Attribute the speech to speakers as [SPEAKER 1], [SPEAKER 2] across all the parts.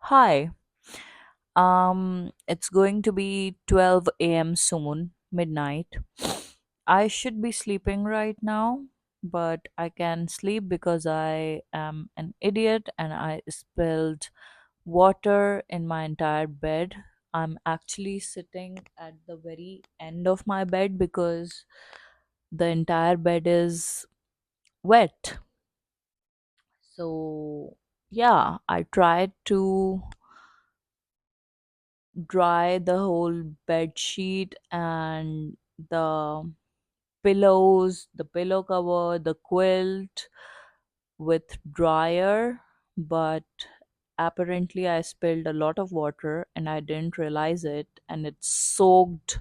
[SPEAKER 1] Hi. It's going to be 12 a.m. soon, midnight. I should be sleeping right now, but I can sleep because I am an idiot and I spilled water in my entire bed. I'm actually sitting at the very end of my bed because the entire bed is wet. So, yeah, I tried to dry the whole bed sheet and the pillows, the pillow cover, the quilt with dryer, but apparently I spilled a lot of water and I didn't realize it, and it soaked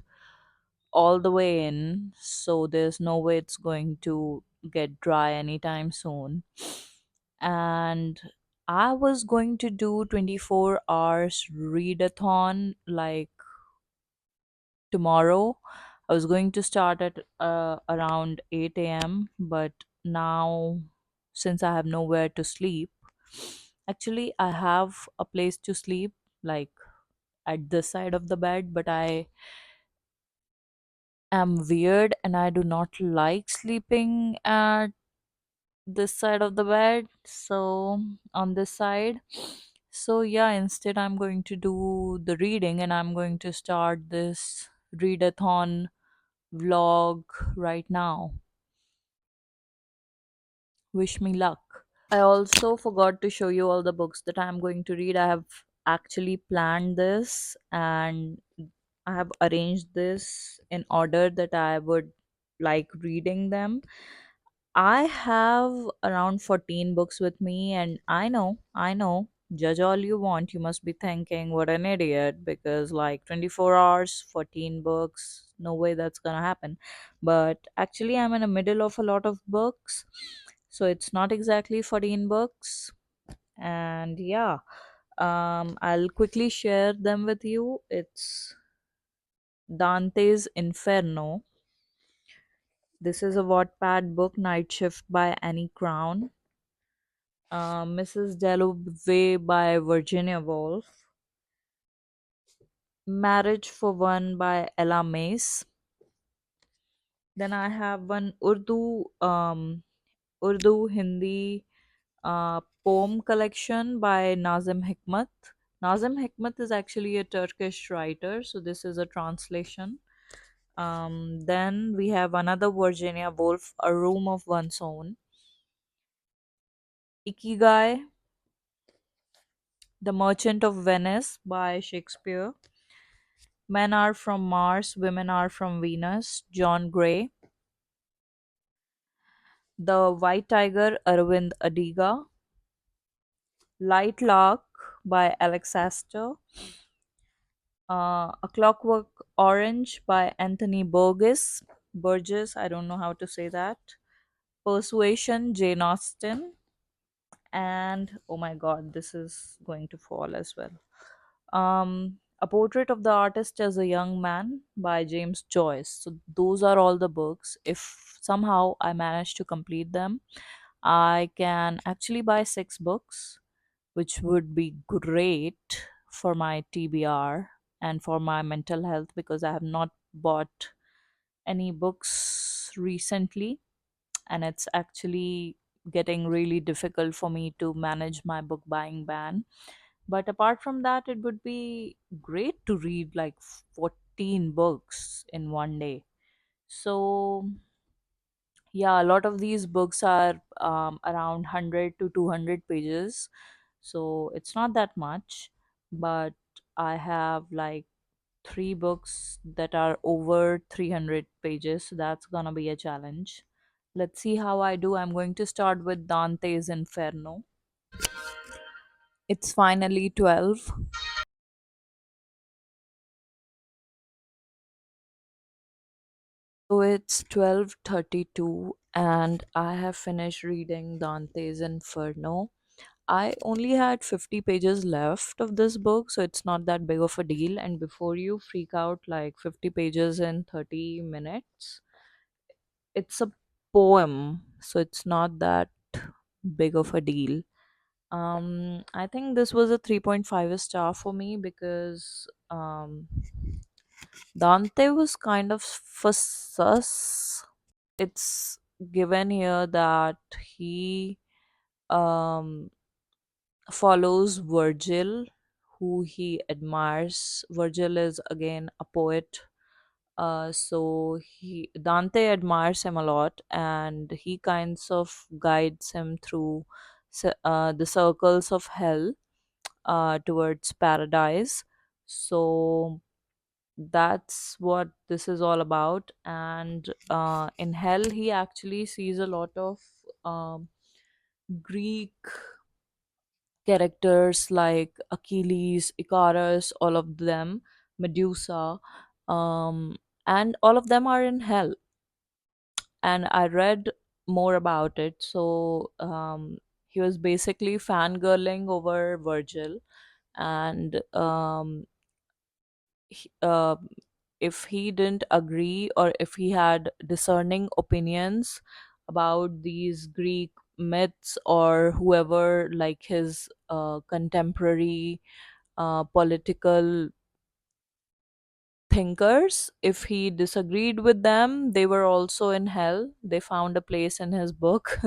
[SPEAKER 1] all the way in, so there's no way it's going to get dry anytime soon. And I was going to do 24 hours readathon like tomorrow. I was going to start at around 8 a.m., but now, since I have nowhere to sleep, actually, I have a place to sleep, like at this side of the bed, but I am weird and I do not like sleeping at this side of the bed. So, on this side. So, yeah, instead, I'm going to do the reading and I'm going to start this readathon vlog right now. Wish me luck. I also forgot to show you all the books that I'm going to read. I have actually planned this and I have arranged this in order that I would like reading them. I have around 14 books with me, and I know, judge all you want. You must be thinking, what an idiot, because like 24 hours, 14 books, no way that's gonna happen. But actually, I'm in the middle of a lot of books, so it's not exactly 14 books. And yeah, I'll quickly share them with you. It's Dante's Inferno. This is a Wattpad book, Night Shift by Annie Crown. Mrs. Dalloway by Virginia Woolf, Marriage for One by Ella Mace. Then I have one Urdu Hindi poem collection by Nazim Hikmat. Nazim Hikmat is actually a Turkish writer, so this is a translation. Then we have another Virginia Woolf, A Room of One's Own. Ikigai, The Merchant of Venice by Shakespeare. Men Are From Mars, Women Are From Venus, John Gray. The White Tiger, Arvind Adiga. Light Lark by Alex Astor. A Clockwork Orange by Anthony Burgess, I don't know how to say that. Persuasion, Jane Austen. And oh my god, this is going to fall as well. A Portrait of the Artist as a Young Man by James Joyce. So those are all the books. If somehow I manage to complete them, I can actually buy 6 books, which would be great for my TBR and for my mental health because I have not bought any books recently, and it's actually getting really difficult for me to manage my book buying ban. But apart from that, it would be great to read like 14 books in one day. So, yeah, a lot of these books are around 100 to 200 pages. So, it's not that much, but I have like 3 books that are over 300 pages. So, that's gonna be a challenge. Let's see how I do. I'm going to start with Dante's Inferno. It's finally 12. So it's 12:32 and I have finished reading Dante's Inferno. I only had 50 pages left of this book, so it's not that big of a deal. And before you freak out, like 50 pages in 30 minutes, it's a poem, so it's not that big of a deal. I think this was a 3.5 star for me because Dante was kind of for sus. It's given here that he um follows Virgil, who he admires. Virgil is again a poet. So he Dante admires him a lot, and he kinds of guides him through the circles of hell towards paradise. So that's what this is all about. And in hell, he actually sees a lot of um, Greek characters like Achilles, Icarus, all of them, Medusa, um, and all of them are in hell. And I read more about it. So he was basically fangirling over Virgil, and he- uh, if he didn't agree or if he had discerning opinions about these Greek myths or whoever like his contemporary political thinkers, if he disagreed with them, they were also in hell. They found a place in his book.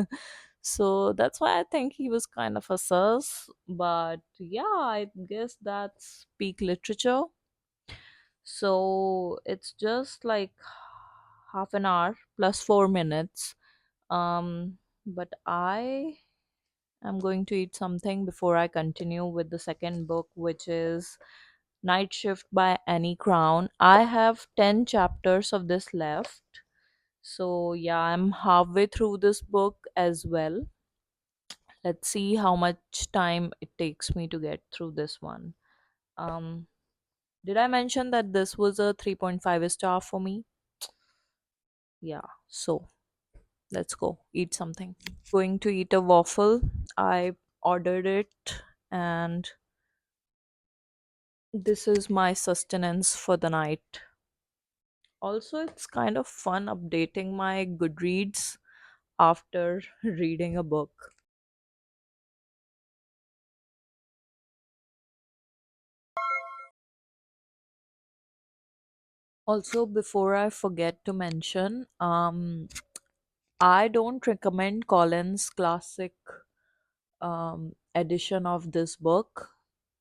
[SPEAKER 1] So that's why I think he was kind of a sus. But yeah, I guess that's peak literature. So it's just like half an hour plus 4 minutes. But I am going to eat something before I continue with the second book, which is Night Shift by Annie Crown. I have 10 chapters of this left. So yeah, I'm halfway through this book as well. Let's see how much time it takes me to get through this one. Um, did I mention that this was a 3.5 star for me? Yeah, so let's go eat something. Going to eat a waffle. I ordered it, and this is my sustenance for the night. Also, it's kind of fun updating my Goodreads after reading a book. Also, before I forget to mention, I don't recommend Colin's classic edition of this book.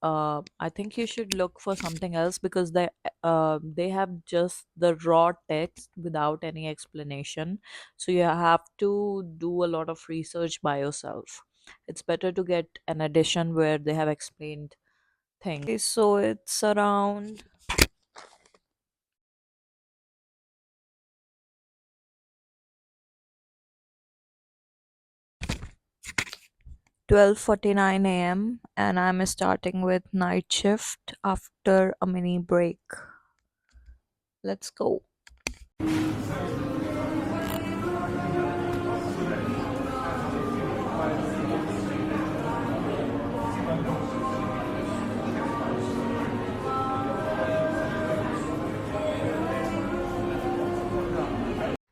[SPEAKER 1] I think you should look for something else because they have just the raw text without any explanation. So you have to do a lot of research by yourself. It's better to get an edition where they have explained things. Okay, so it's around 12:49 a.m. and I'm starting with night shift after a mini break. Let's go.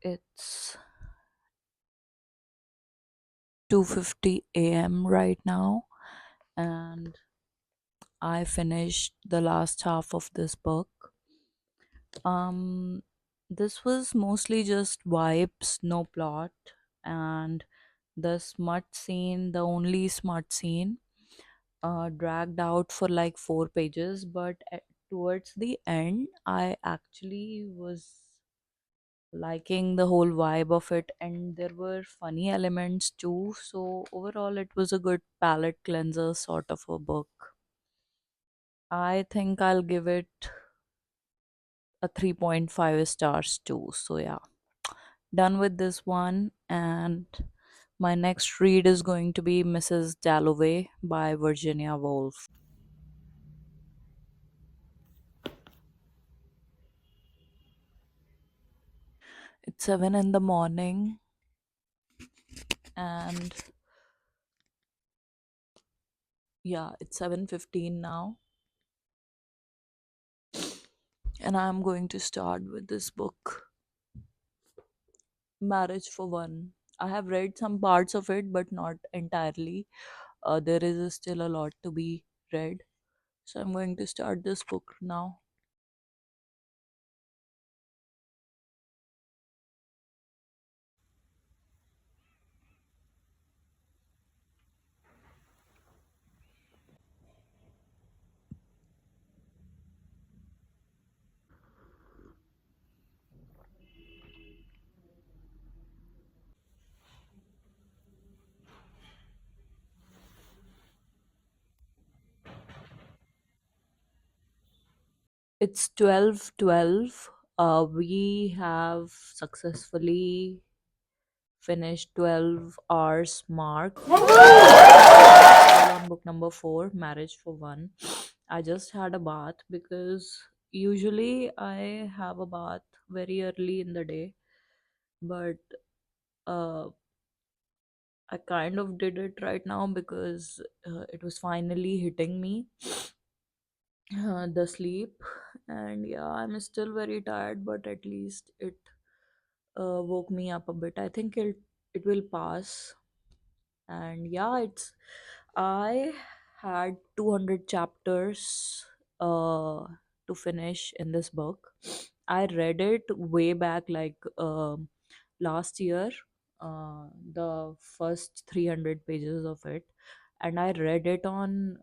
[SPEAKER 1] It's 2:50 a.m. right now, and I finished the last half of this book. Um this was mostly just vibes, no plot, and the smut scene, the only smut scene, dragged out for like 4 pages, but towards the end I actually was liking the whole vibe of it, and there were funny elements too. So overall it was a good palate cleanser sort of a book. I think I'll give it a 3.5 stars too. So yeah, done with this one, and my next read is going to be Mrs. Dalloway by Virginia Woolf. It's 7 in the morning, and yeah, it's 7:15 now, and I'm going to start with this book, Marriage for One. I have read some parts of it, but not entirely. There is still a lot to be read. So I'm going to start this book now. It's 12:12. We have successfully finished 12 hours mark. Still on book number 4, Marriage for One. I just had a bath because usually I have a bath very early in the day, but uh, I kind of did it right now because it was finally hitting me, the sleep. And yeah, I'm still very tired, but at least it woke me up a bit. I think it will pass. And yeah, it's I had 200 chapters uh to finish in this book. I read it way back, like last year, the first 300 pages of it, and I read it on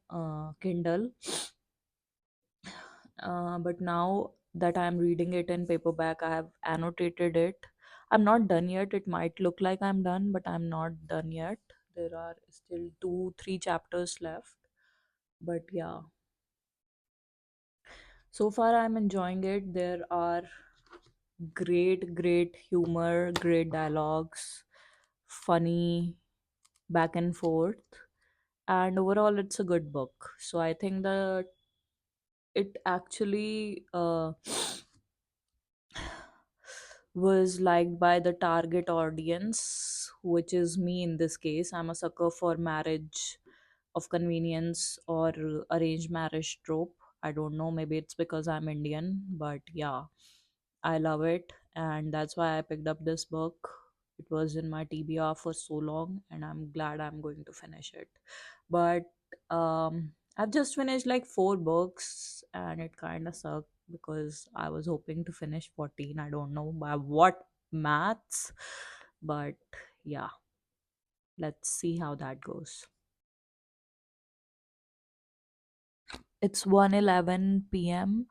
[SPEAKER 1] Kindle. But now that I'm reading it in paperback, I have annotated it. I'm not done yet. It might look like I'm done, but I'm not done yet. There are still 2, 3 chapters left. But yeah, so far I'm enjoying it. There are great humor, great dialogues, funny back and forth, and overall, it's a good book. So I think that it actually was liked by the target audience, which is me in this case. I'm a sucker for marriage of convenience or arranged marriage trope. I don't know, maybe it's because I'm Indian, but yeah, I love it, and that's why I picked up this book. It was in my TBR for so long, and I'm glad I'm going to finish it. But I've just finished like 4 books, and it kind of sucked because I was hoping to finish 14. I don't know by what maths, but yeah, let's see how that goes. It's 1:11 p.m.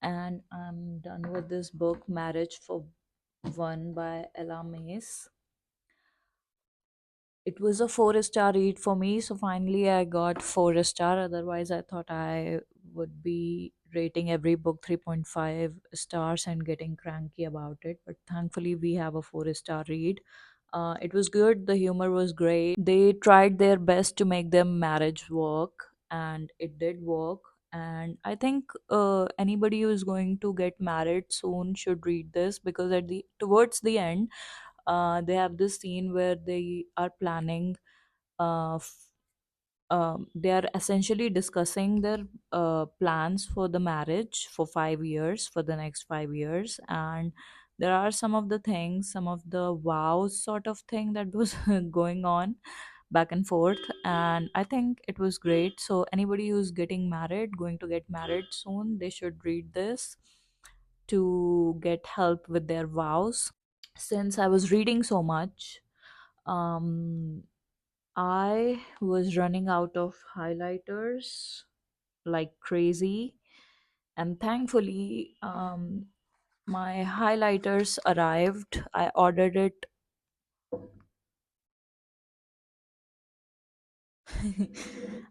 [SPEAKER 1] and I'm done with this book, Marriage for One by Ella Mace. It was a 4-star read for me, so finally I got 4-star. Otherwise, I thought I would be rating every book 3.5 stars and getting cranky about it. But thankfully, we have a 4-star read. It was good, the humor was great. They tried their best to make their marriage work, and it did work. And I think anybody who is going to get married soon should read this, because at the towards the end, they have this scene where they are planning, they are essentially discussing their plans for the marriage for 5 years, for the next 5 years. And there are some of the things, some of the vows sort of thing that was going on back and forth, and I think it was great. So anybody who's getting married, going to get married soon, they should read this to get help with their vows. Since I was reading so much, um, I was running out of highlighters like crazy, and thankfully, my highlighters arrived. I ordered it.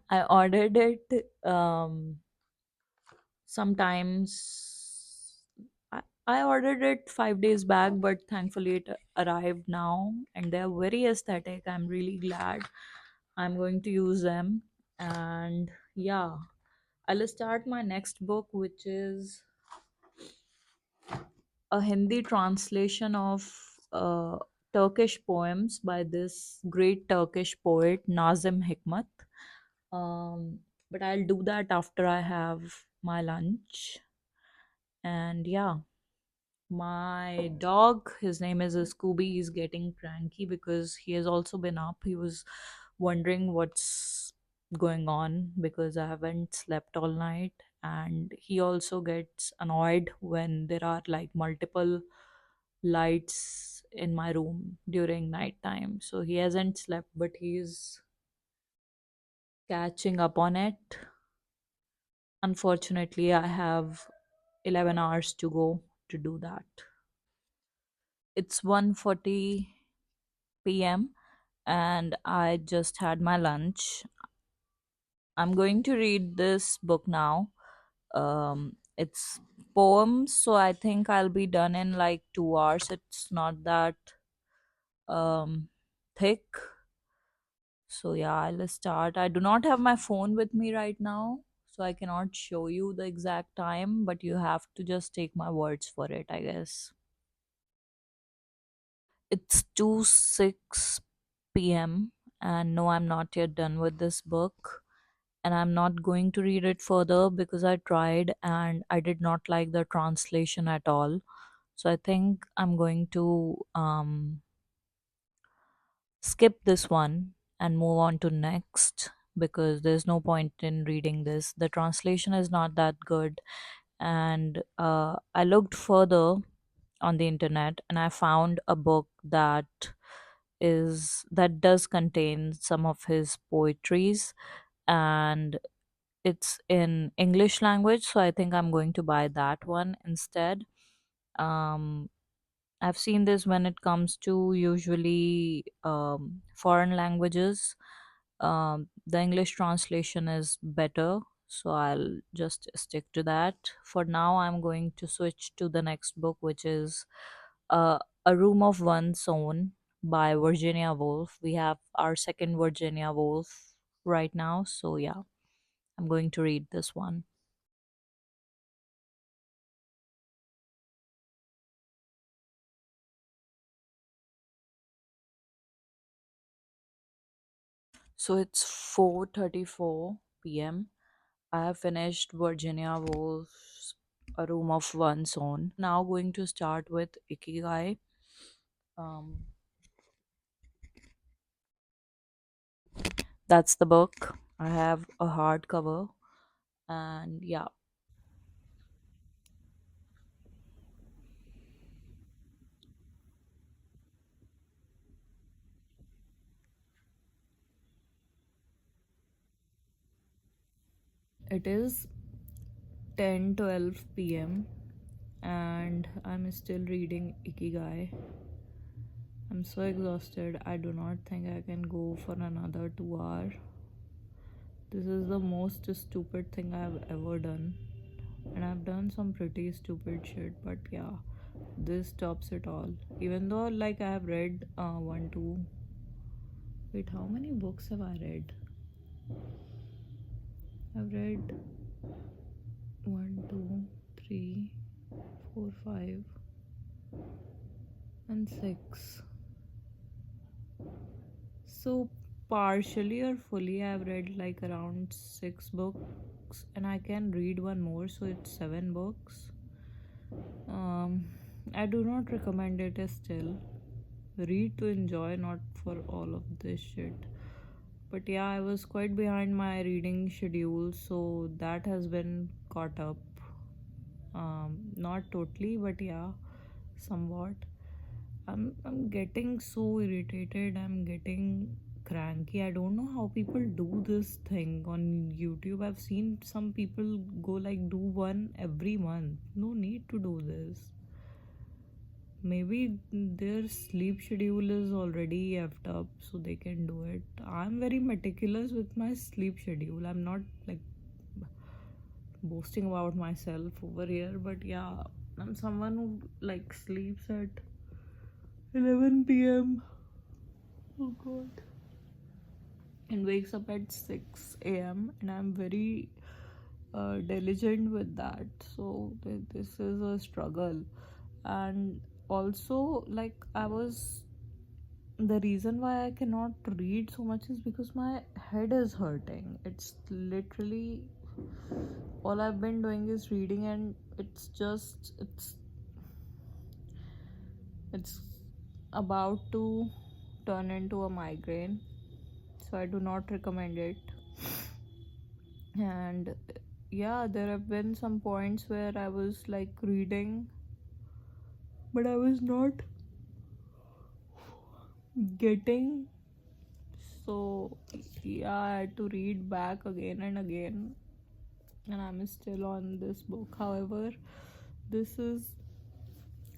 [SPEAKER 1] I ordered it. Sometimes I ordered it 5 days back, but thankfully it arrived now, and they're very aesthetic. I'm really glad. I'm going to use them. And yeah, I'll start my next book, which is a Hindi translation of Turkish poems by this great Turkish poet, Nazim Hikmat. But I'll do that after I have my lunch. And yeah, my dog, his name is Scooby, is getting cranky because he has also been up. He was wondering what's going on because I haven't slept all night, and he also gets annoyed when there are like multiple lights in my room during night time. So he hasn't slept, but he's catching up on it. Unfortunately, I have 11 hours to go to do that. It's 1:40 p.m. and I just had my lunch. I'm going to read this book now. It's poems, so I think I'll be done in like 2 hours. It's not that um thick. So yeah, I'll start. I do not have my phone with me right now, so I cannot show you the exact time, but you have to just take my words for it, I guess. It's 2:06 p.m. and no, I'm not yet done with this book. And I'm not going to read it further because I tried and I did not like the translation at all. So I think I'm going to skip this one and move on to next because there's no point in reading this. The translation is not that good, and I looked further on the internet and I found a book that does contain some of his poetries, and it's in English language, so I think I'm going to buy that one instead. um I've seen this when it comes to usually foreign languages. The English translation is better, so I'll just stick to that. For now, I'm going to switch to the next book, which is A Room of One's Own by Virginia Woolf. We have our second Virginia Woolf right now, so yeah, I'm going to read this one. So it's 4:34 p.m. I have finished Virginia Woolf's A Room of One's Own. Now going to start with Ikigai. Um, that's the book. I have a hardcover, and yeah, it is 10:12 p.m. and I'm still reading Ikigai. I'm so exhausted. I do not think I can go for another 2 hour. This is the most stupid thing I've ever done. And I've done some pretty stupid shit, but yeah, this tops it all. Even though, like, I have read one, two. Wait, how many books have I read? I've read one, two, three, four, five, and six. So, partially or fully, I've read like around six books, and I can read one more, so it's seven books. Um, I do not recommend it still. Read to enjoy, not for all of this shit. But yeah, I was quite behind my reading schedule, so that has been caught up. Not totally, but yeah, somewhat. I'm getting so irritated. I'm getting cranky. I don't know how people do this thing on YouTube. I've seen some people go like do one every month. No need to do this. Maybe their sleep schedule is already effed up, so they can do it. I'm very meticulous with my sleep schedule. I'm not like boasting about myself over here, but yeah, I'm someone who like sleeps at 11 p.m. Oh god. And wakes up at 6 a.m. and I'm very diligent with that. So this is a struggle. And also, like, the reason why I cannot read so much is because my head is hurting. It's literally all I've been doing is reading, and it's about to turn into a migraine. So I do not recommend it.
[SPEAKER 2] And yeah, there have been some points where I was like reading, but I was not getting. So yeah, I had to read back again and again, and I'm still on this book. However, this is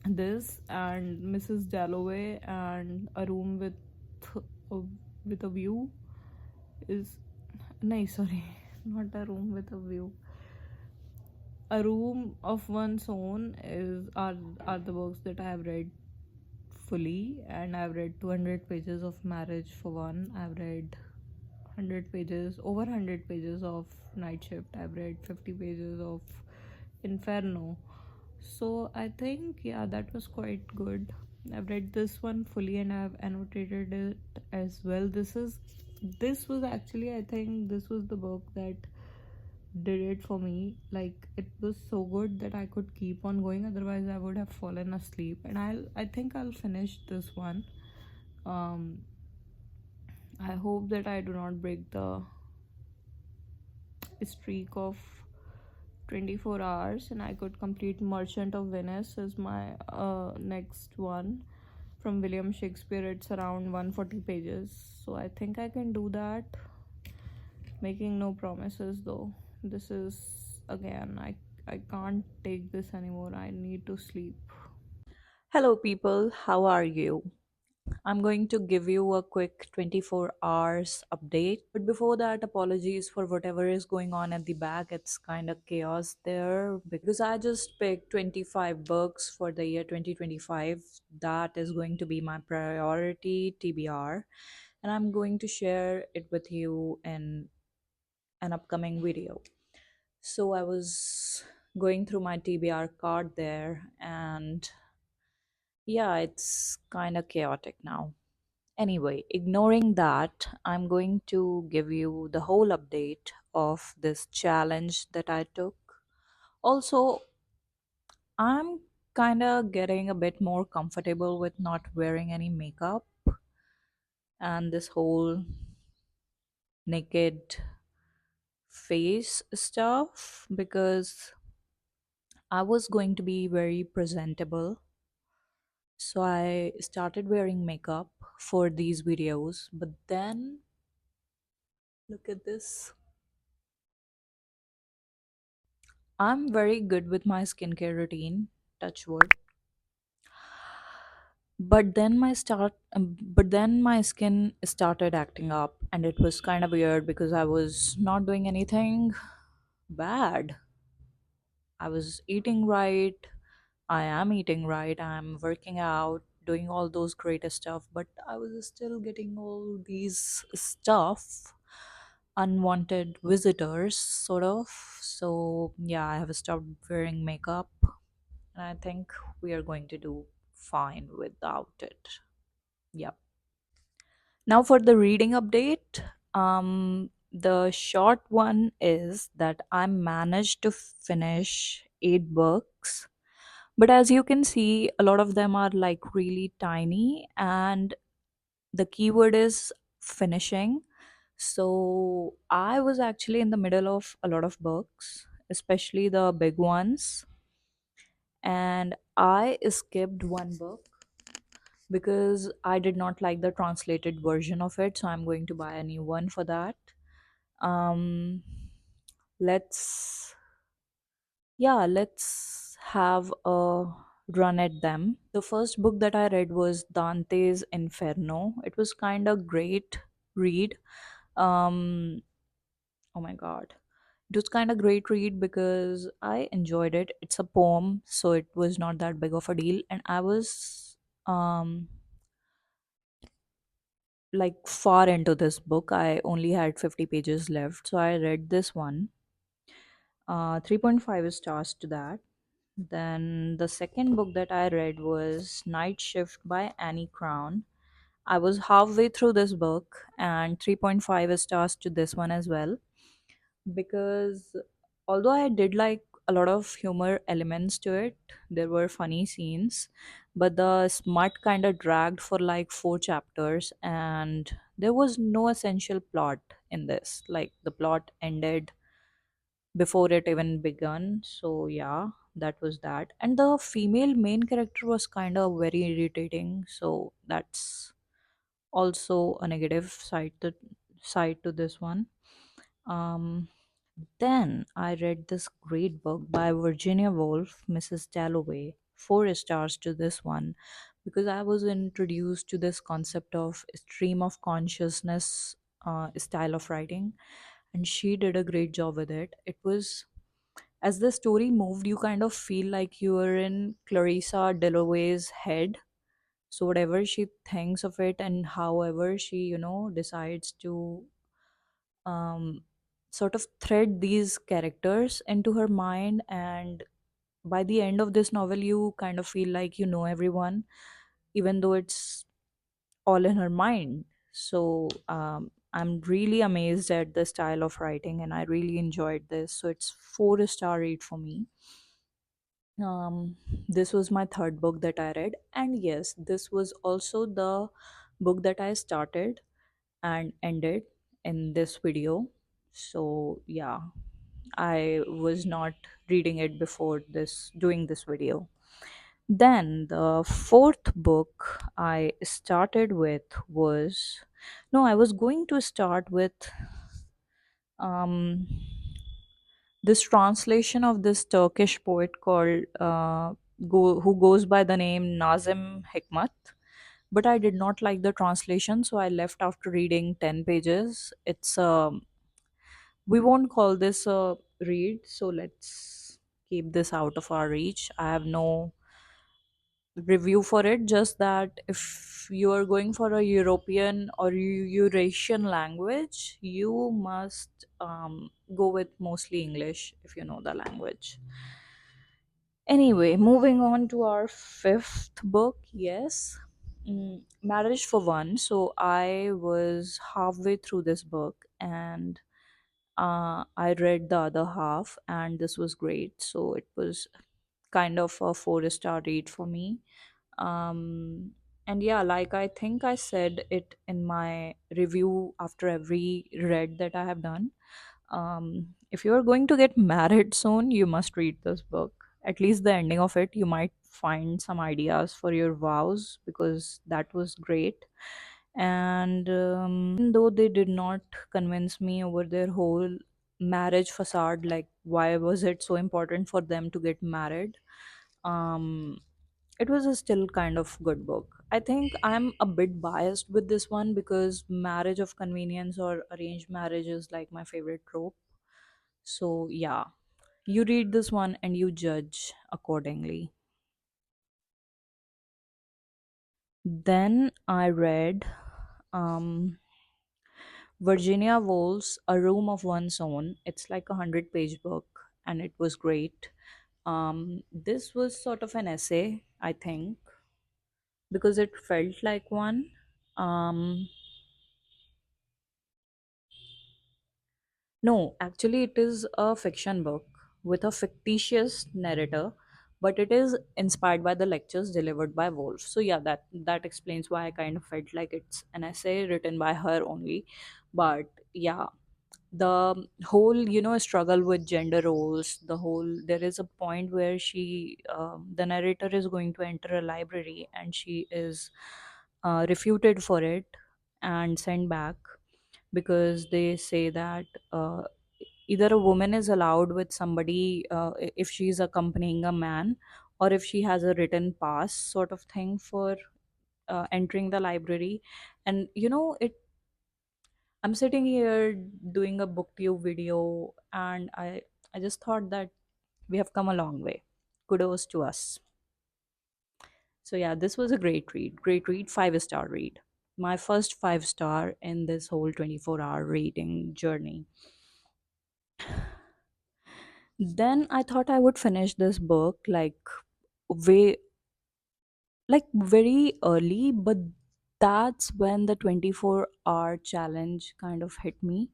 [SPEAKER 2] this and Mrs. Dalloway and a room a, with a view is no, sorry, not a room with a view. A room of one's own is are the books that I have read fully, and I've read 200 pages of Marriage for one. I've read 100 pages, over 100 pages of Night Shift. I've read 50 pages of Inferno. So I think, yeah, that was quite good. I've read this one fully and I've annotated it as well. This was actually, I think this was the book that did it for me. Like, it was so good that I could keep on going, otherwise I would have fallen asleep. And I think I'll finish this one. um I hope that I do not break the streak of 24 hours and I could complete Merchant of Venice as my next one from William Shakespeare. It's around 140 pages, so I think I can do that. Making no promises though. This is again, I can't take this anymore. I need to sleep.
[SPEAKER 1] Hello, people. How are you? I'm going to give you a quick 24 hours update. But before that, apologies for whatever is going on at the back. It's kind of chaos there because I just picked 25 books for the year 2025. That is going to be my priority TBR. And I'm going to share it with you in an upcoming video. So I was going through my TBR card there, and yeah, it's kind of chaotic now. Anyway, ignoring that, I'm going to give you the whole update of this challenge that I took. Also, I'm kind of getting a bit more comfortable with not wearing any makeup and this whole naked face stuff because I was going to be very presentable. So I started wearing makeup for these videos, but then look at this. I'm very good with my skincare routine, touch wood. But then my skin started acting up, and it was kind of weird because I was not doing anything bad. I was eating right. I am eating right. I'm working out, doing all those great stuff, but I was still getting all these stuff, unwanted visitors, sort of. So, yeah, I have stopped wearing makeup, and I think we are going to do fine without it. Yep. Now for the reading update. The short one is that I managed to finish 8 books, but as you can see, a lot of them are like really tiny, and the keyword is finishing. So I was actually in the middle of a lot of books, especially the big ones, and I skipped one book because I did not like the translated version of it, so I'm going to buy a new one for that. Um let's let's have a run at them. The first book that I read was Dante's Inferno. It was kind of great read. Um oh my god. It was kind of great read because I enjoyed it. It's a poem, so it was not that big of a deal, and I was um like far into this book. I only had 50 pages left, so I read this one. 3.5 stars to that. Then the second book that I read was Night Shift by Annie Crown. I was halfway through this book, and 3.5 stars to this one as well, because although I did like a lot of humor elements to it, there were funny scenes, but the smut kind of dragged for like 4 chapters, and there was no essential plot in this. Like, the plot ended before it even begun. So yeah, that was that. And the female main character was kind of very irritating. So that's also a negative side to this one. Um, then I read this great book by Virginia Woolf, Mrs. Dalloway. 4 stars to this one because I was introduced to this concept of stream of consciousness style of writing, and she did a great job with it. It was, as the story moved, you kind of feel like you are in Clarissa Dalloway's head. So whatever she thinks of it and however she, decides to um, sort of thread these characters into her mind, and by the end of this novel you kind of feel like you know everyone, even though it's all in her mind. So I'm really amazed at the style of writing and I really enjoyed this, so it's 4 star read for me. This was my third book that I read, and yes, this was also the book that I started and ended in this video. So yeah, I was not reading it before this doing this video. Then the fourth book I started with was, no, I was going to start with um this translation of this Turkish poet called who goes by the name Nazim Hikmat, but I did not like the translation, so I left after reading 10 pages. It's we won't call this a read, so let's keep this out of our reach. I have no review for it, just that if you are going for a European or Eurasian language, you must go with mostly English if you know the language. Anyway, moving on to our fifth book. Yes, Marriage for One. So I was halfway through this book and I read the other half, and this was great. So it was kind of a 4 star read for me. Um, and yeah, like I think I said it in my review after every read that I have done. If you are going to get married soon, you must read this book. At least the ending of it, you might find some ideas for your vows because that was great. And though they did not convince me over their whole marriage facade, like why was it so important for them to get married, um, it was a still kind of good book. I think I'm a bit biased with this one because marriage of convenience or arranged marriage is like my favorite trope. So yeah, you read this one and you judge accordingly. Then I read um, Virginia Woolf's A Room of One's Own. It's like 100-page book and it was great. This was sort of an essay, I think, because it felt like one. Um, No, actually, it is a fiction book with a fictitious narrator, but it is inspired by the lectures delivered by Woolf. So yeah, that explains why I kind of felt like it's an essay written by her only. But yeah, the whole struggle with gender roles, the whole, there is a point where the narrator is going to enter a library and she is refuted for it and sent back because they say that either a woman is allowed with somebody if she's accompanying a man, or if she has a written pass sort of thing for entering the library. And I'm sitting here doing a booktube video, and I just thought that we have come a long way. Kudos to us. So yeah, this was a great read, 5 star read. My first 5 star in this whole 24-hour reading journey. Then I thought I would finish this book way like very early, but that's when the 24-hour challenge kind of hit me.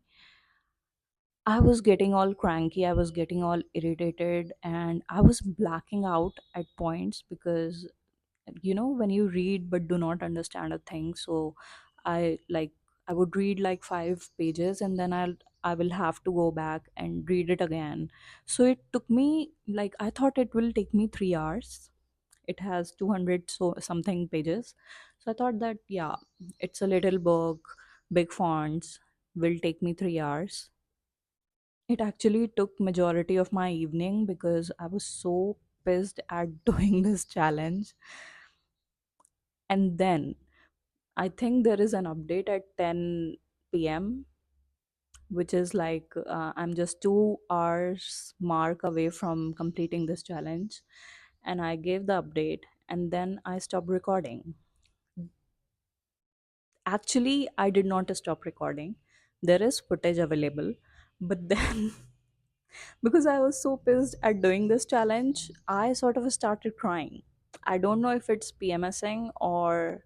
[SPEAKER 1] I was getting all cranky, I was getting all irritated, and I was blacking out at points because when you read but do not understand a thing. So I like I would read like 5 pages and then I will have to go back and read it again. So it took me, like, I thought it will take me 3 hours. It has 200 so something pages. So I thought that, yeah, it's a little book, big fonts, will take me 3 hours. It actually took majority of my evening because I was so pissed at doing this challenge. And then I think there is an update at 10 p.m., which is like, I'm just 2 hours mark away from completing this challenge. And I gave the update and then I stopped recording. Actually, I did not stop recording. There is footage available. But then, because I was so pissed at doing this challenge, I sort of started crying. I don't know if it's PMSing or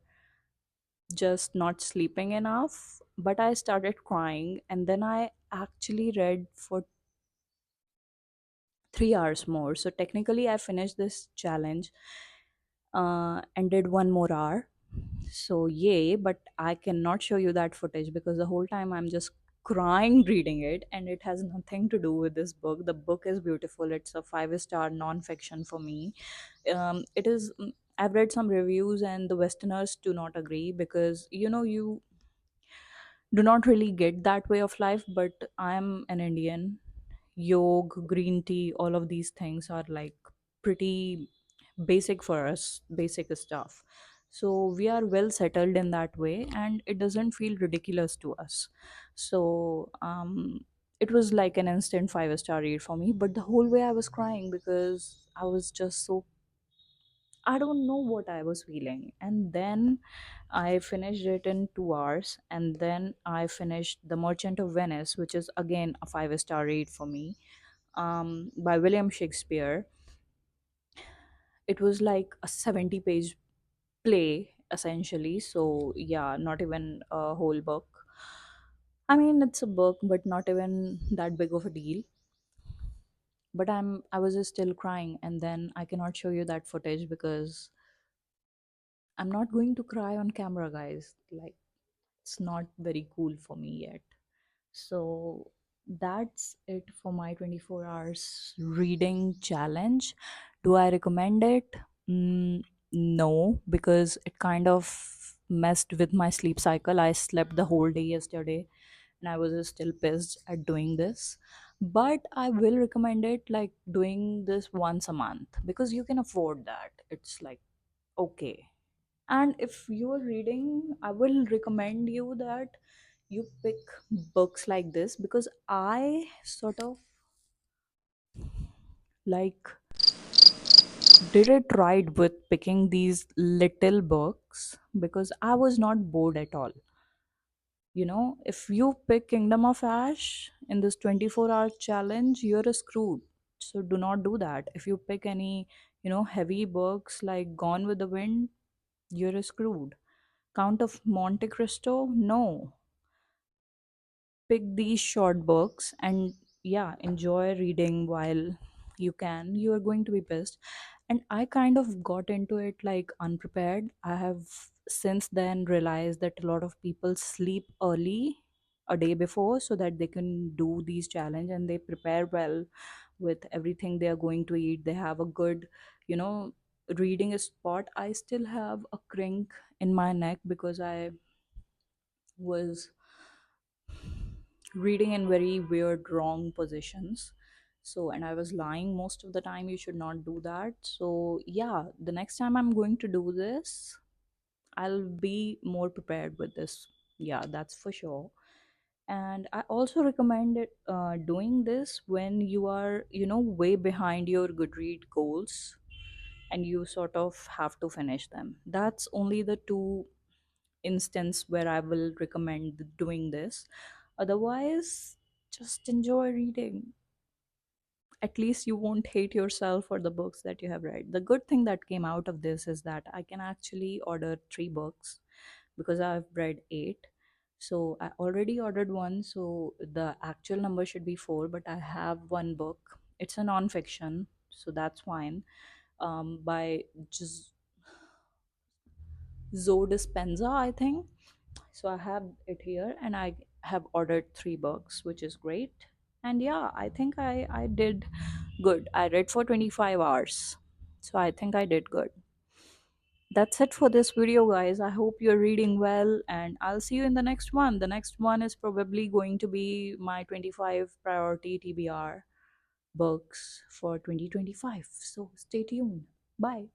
[SPEAKER 1] just not sleeping enough, but I started crying and then I actually read for 3 hours more. So technically, I finished this challenge and did 1 more hour. So yay, but I cannot show you that footage because the whole time I'm just crying reading it, and it has nothing to do with this book. The book is beautiful. It's a 5 star non-fiction for me. It is. I've read some reviews, and the Westerners do not agree because you do not really get that way of life. But I'm an Indian. Yog, green tea, all of these things are like pretty basic for us, basic stuff. So we are well settled in that way, and it doesn't feel ridiculous to us. So it was like an instant 5 star read for me. But the whole way I was crying because I was just so, I don't know what I was feeling. And then I finished it in 2 hours. And then I finished The Merchant of Venice, which is again a 5 star read for me, by William Shakespeare. It was like a 70-page play, essentially. So, yeah, not even a whole book. I mean, it's a book, but not even that big of a deal. But I was just still crying, and then I cannot show you that footage because I'm not going to cry on camera, guys. Like, it's not very cool for me yet. So that's it for my 24 hours reading challenge. Do I recommend it? No, because it kind of messed with my sleep cycle. I slept the whole day yesterday and I was still pissed at doing this. But I will recommend it, like doing this once a month, because you can afford that. It's like okay. And if you are reading, I will recommend you that you pick books like this, because I sort of like did it right with picking these little books because I was not bored at all. If you pick Kingdom of Ash in this 24-hour challenge, you're screwed. So do not do that. If you pick any, heavy books like Gone with the Wind, you're screwed. Count of Monte Cristo, no. Pick these short books and, yeah, enjoy reading while you can. You are going to be pissed. And I kind of got into it like unprepared. I have since then realized that a lot of people sleep early a day before so that they can do these challenge, and they prepare well with everything they are going to eat. They have a good, you know reading spot. I still have a crink in my neck because I was reading in very weird wrong positions. So, and I was lying most of the time. You should not do that. So yeah, the next time I'm going to do this, I'll be more prepared with this. Yeah, that's for sure. And I also recommend it, doing this when you are, way behind your Goodread goals, and you sort of have to finish them. That's only the two instance where I will recommend doing this. Otherwise, just enjoy reading. At least you won't hate yourself for the books that you have read. The good thing that came out of this is that I can actually order 3 books because I've read 8. So I already ordered one, so the actual number should be 4, but I have one book. It's a non-fiction, so that's fine. By just Zoe Dispenza, I think. So I have it here, and have ordered 3 books, which is great. And yeah, I think I did good. I read for 25 hours. So I think I did good. That's it for this video, guys. I hope you're reading well, and I'll see you in the next one. The next one is probably going to be my 25 priority TBR books for 2025. So stay tuned. Bye.